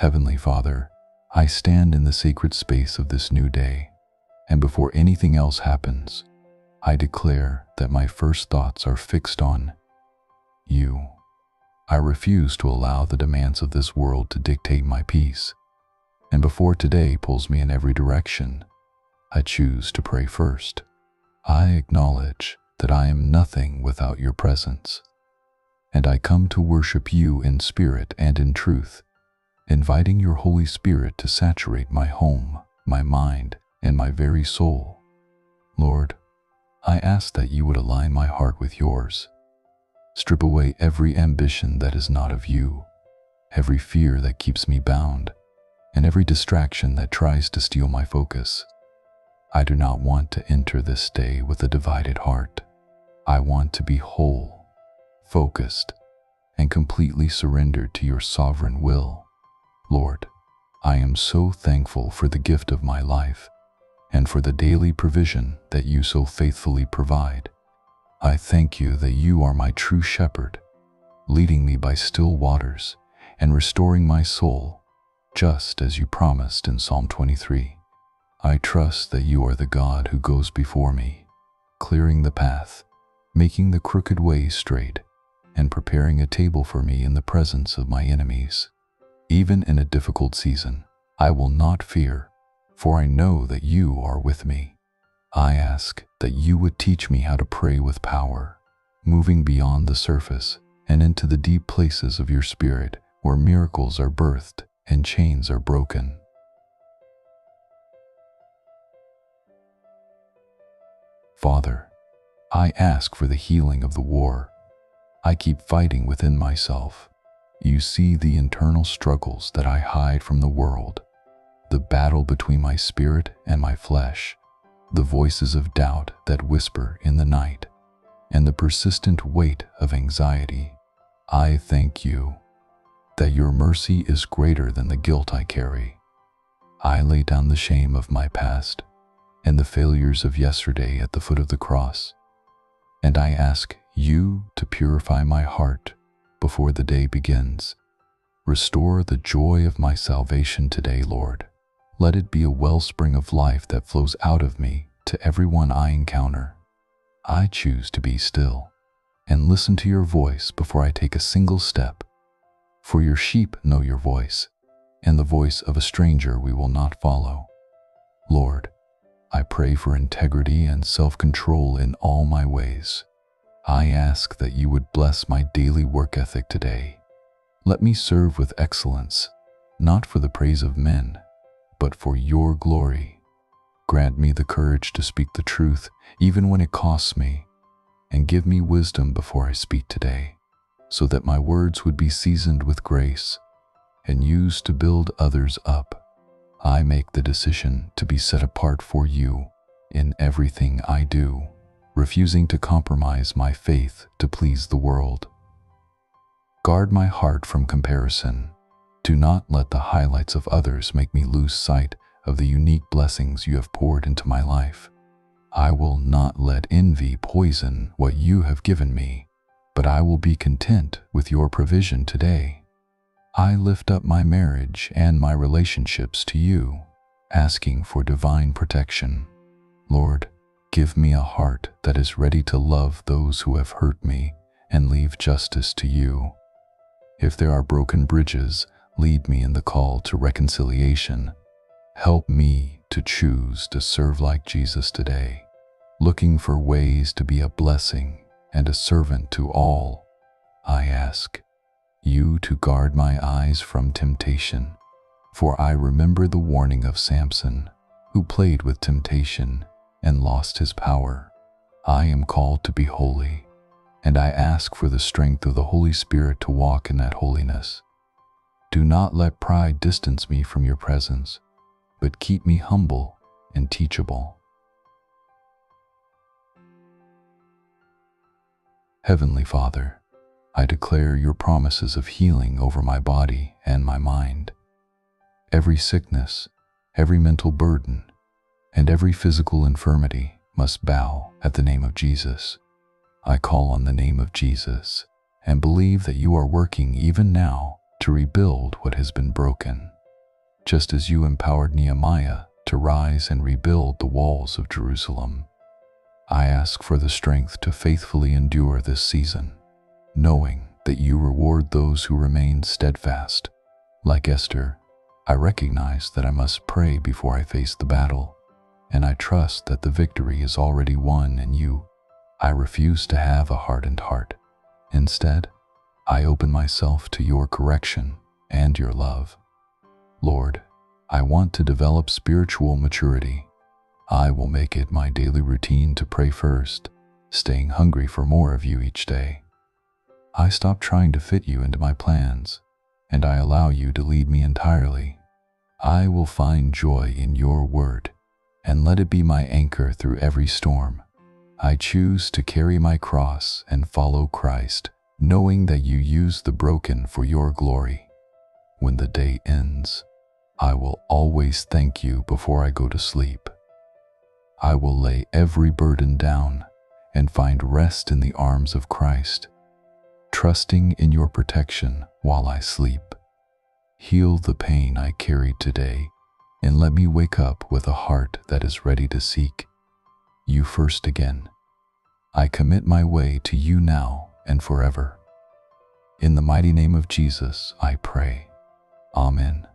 Heavenly Father, I stand in the sacred space of this new day, and before anything else happens, I declare that my first thoughts are fixed on you. I refuse to allow the demands of this world to dictate my peace, and before today pulls me in every direction, I choose to pray first. I acknowledge that I am nothing without your presence, and I come to worship you in spirit and in truth, inviting your Holy Spirit to saturate my home, my mind, and my very soul. Lord, I ask that you would align my heart with yours. Strip away every ambition that is not of you, every fear that keeps me bound, and every distraction that tries to steal my focus. I do not want to enter this day with a divided heart. I want to be whole, focused, and completely surrendered to your sovereign will. Lord, I am so thankful for the gift of my life and for the daily provision that you so faithfully provide. I thank you that you are my true shepherd, leading me by still waters and restoring my soul, just as you promised in Psalm 23. I trust that you are the God who goes before me, clearing the path, making the crooked way straight, and preparing a table for me in the presence of my enemies. Even in a difficult season, I will not fear, for I know that you are with me. I ask that you would teach me how to pray with power, moving beyond the surface and into the deep places of your spirit where miracles are birthed and chains are broken. Father, I ask for the healing of the war. I keep fighting within myself. You see the internal struggles that I hide from the world, the battle between my spirit and my flesh, the voices of doubt that whisper in the night, and the persistent weight of anxiety. I thank you that your mercy is greater than the guilt I carry. I lay down the shame of my past and the failures of yesterday at the foot of the cross, and I ask you to purify my heart before the day begins. Restore the joy of my salvation today, Lord. Let it be a wellspring of life that flows out of me to everyone I encounter. I choose to be still and listen to your voice before I take a single step. For your sheep know your voice, and the voice of a stranger we will not follow. Lord, I pray for integrity and self-control in all my ways. I ask that you would bless my daily work ethic today. Let me serve with excellence, not for the praise of men, but for your glory. Grant me the courage to speak the truth, even when it costs me, and give me wisdom before I speak today, so that my words would be seasoned with grace and used to build others up. I make the decision to be set apart for you in everything I do, refusing to compromise my faith to please the world. Guard my heart from comparison. Do not let the highlights of others make me lose sight of the unique blessings you have poured into my life. I will not let envy poison what you have given me, but I will be content with your provision today. I lift up my marriage and my relationships to you, asking for divine protection. Lord, give me a heart that is ready to love those who have hurt me and leave justice to you. If there are broken bridges, lead me in the call to reconciliation. Help me to choose to serve like Jesus today, looking for ways to be a blessing and a servant to all. I ask you to guard my eyes from temptation, for I remember the warning of Samson, who played with temptation and lost his power. I am called to be holy, and I ask for the strength of the Holy Spirit to walk in that holiness. Do not let pride distance me from your presence, but keep me humble and teachable. Heavenly Father, I declare your promises of healing over my body and my mind. Every sickness, every mental burden, and every physical infirmity must bow at the name of Jesus. I call on the name of Jesus and believe that you are working even now to rebuild what has been broken, just as you empowered Nehemiah to rise and rebuild the walls of Jerusalem. I ask for the strength to faithfully endure this season, knowing that you reward those who remain steadfast. Like Esther, I recognize that I must pray before I face the battle, and I trust that the victory is already won in you. I refuse to have a hardened heart. Instead, I open myself to your correction and your love. Lord, I want to develop spiritual maturity. I will make it my daily routine to pray first, staying hungry for more of you each day. I stop trying to fit you into my plans, and I allow you to lead me entirely. I will find joy in your word, and let it be my anchor through every storm. I choose to carry my cross and follow Christ, knowing that you use the broken for your glory. When the day ends, I will always thank you before I go to sleep. I will lay every burden down and find rest in the arms of Christ, trusting in your protection while I sleep. Heal the pain I carried today, and let me wake up with a heart that is ready to seek you first again. I commit my way to you now and forever. In the mighty name of Jesus, I pray. Amen.